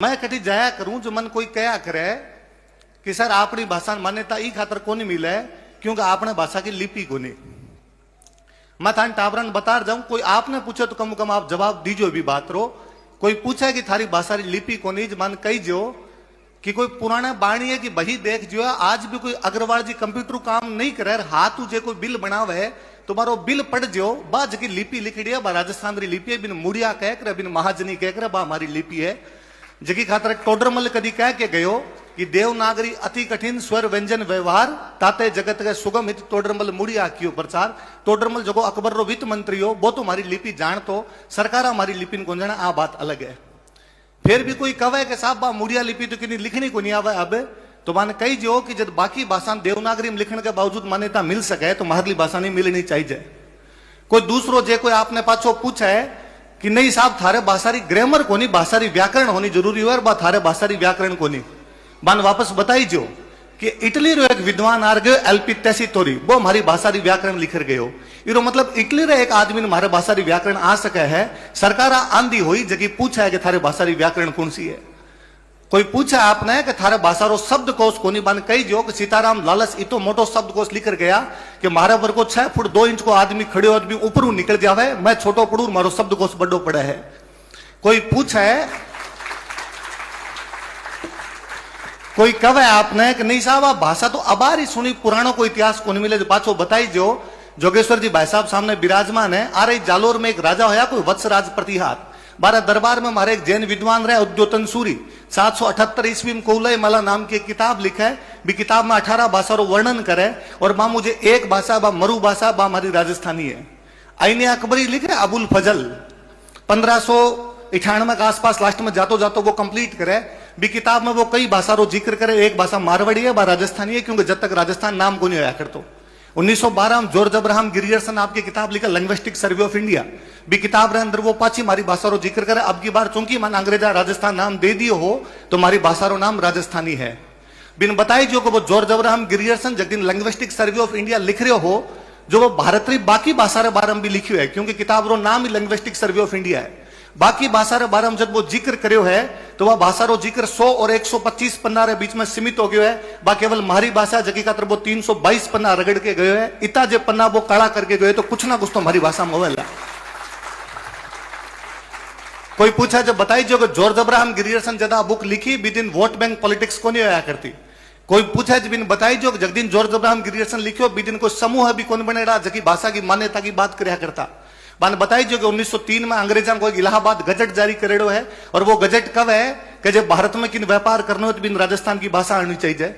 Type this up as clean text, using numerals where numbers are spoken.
मैं कटी जाया करूं जो मन कोई कया करे कि सर अपनी भाषा मान्यता ई खातर कोनी मिले क्योंकि आपने भाषा की लिपि कोनी। मैं थान टाबरन बता जाऊं, कोई आपने पूछे तो कम कम आप जवाब दीजो भी बात रो। कोई पूछे कि थारी भाषा की लिपि कोनी, मन कही जो कि कोई पुराना बाणी है कि वही देख जो आज भी कोई अग्रवाल जी कंप्यूटर काम नहीं करे, हाथ जे कोई बिल बनावे तुम्हारो बिल पढ़ जो बा जकी लिपि लिखी है, बा राजस्थान री लिपि है, बिन मुड़िया कह कर बिन महाजनी कह कर बा हमारी लिपि है। जकी खातर टोडरमल कदी कह के गयो कि देवनागरी अति कठिन स्वर व्यंजन व्यवहार ताते जगत के सुगम हित टोडरमल मुड़िया कियो प्रचार। टोडरमल जो अकबर रो वित्त मंत्री हो वो तो हमारी लिपि जान तो सरकार हमारी लिपि को जाना, आ बात अलग है। फिर भी कोई कहे कि साहब बा मुड़िया लिपि तो कितनी लिखनी को नहीं आवे अब, तो माने कही जो कि जब बाकी भाषा देवनागरी में लिखने के बावजूद मान्यता मिल सके तो हमारी भाषा नहीं मिलनी चाहिए। कोई दूसरो जे कोई आपने पाछो पूछा है कि नहीं साहब थारे भाषा री ग्रामर कोनी, भाषा री व्याकरण होनी जरूरी है, बा थारे भाषा री व्याकरण कोनी। बान वापस बताई जो कि इटली रो एक विद्वान आ गयो एलपी टेसिटोरी, वो हमारी भाषा री व्याकरण लिख गयो। इरो मतलब इटली रे एक आदमी ने हमारे भाषा री व्याकरण आ सके है। सरकार आंधी हुई जगी पूछा है कि थारे भाषा री व्याकरण कौन सी है। कोई पूछा आपने कि थारे भाषा रो शब्द कोश कोनी, बन कही जो कि सीताराम लालच इतो मोटो शब्द कोश लिख गया कि मारे पर को 6 फुट 2 इंच को आदमी खड़े आदमी ऊपर निकल जावे, मैं छोटो पड़ू मारो शब्द कोश बड़ो पड़े है। कोई पूछा है, कोई कहे आपने कि नहीं साहब भाषा तो अबारी सुनी, पुराणों को इतिहास को नहीं मिले। पाछो बताई जो जोगेश्वर जी भाई साहब सामने विराजमान है। आ रही जालोर में एक राजा होया कोई वत्सराज प्रतिहार, बारह दरबार में हमारे एक जैन विद्वान रहे उद्योतन सूरी 778 ईस्वी में कौलय माला नाम की एक किताब लिखा है। भी किताब में 18 भाषा रो वर्णन करे और बा मुझे एक भाषा बा मरु भाषा बा हमारी राजस्थानी है। आईने अकबरी लिखे अबुल फजल 1598 के आसपास लास्ट में जातो जातो वो कंप्लीट करे। भी किताब में वो कई भाषा रो जिक्र करे, एक भाषा मारवाड़ी है बा राजस्थानी है, क्योंकि जब तक राजस्थान नाम को नहीं होया करतो। 1912 में जॉर्ज अब्राहम गिरियर्सन आपकी किताब लिखा लिंग्विस्टिक सर्वे ऑफ इंडिया, भी किताब रे अंदर वो पाची मारी भाषा रो जिक्र करे। अब की बार चूंकि मन अंग्रेजा राजस्थान नाम दे दियो हो तो हमारी भाषा रो नाम राजस्थानी है। बिन बताई जो को वो जॉर्ज अब्राहम गिरियर्सन जब दिन लिंग्विस्टिक सर्वे ऑफ इंडिया लिख रहे हो, जो वो भारत री बाकी भाषा रे बारे में भी लिखियो है, क्योंकि किताब रो नाम ही लिंग्विस्टिक सर्वे ऑफ इंडिया है। बाकी भाषा रे बारे में जब वो जिक्र करो है तो वह भाषा रो जिक्र 100 और 125 पन्ना रे बीच में सीमित हो गयो है। बा केवल हमारी भाषा जगी का वो 322 पन्ना रगड़ के गयो है। इतना जे पन्ना वो काला करके गए तो कुछ ना कुछ तो हमारी भाषा में होवेला। कोई पूछा जब बताई जो जॉर्ज अब्राहम गिरियर्सन जदा बुक लिखी बिदिन वोट बैंक पॉलिटिक्स को नहीं होया करती। कोई पूछा जब बताई जो जगदीन जॉर्ज अब्राहम गिरियर्सन लिखियो बिदिन कोई समूह भी कौन बनेगा जबकि भाषा की मान्यता की बात करया करता। बान बताई जो कि 1903 में अंग्रेजा को इलाहाबाद गजट जारी करेड़ो है, और वो गजट कब है कि जब भारत में किन व्यापार करना हो तो बिन राजस्थान की भाषा आनी चाहिए।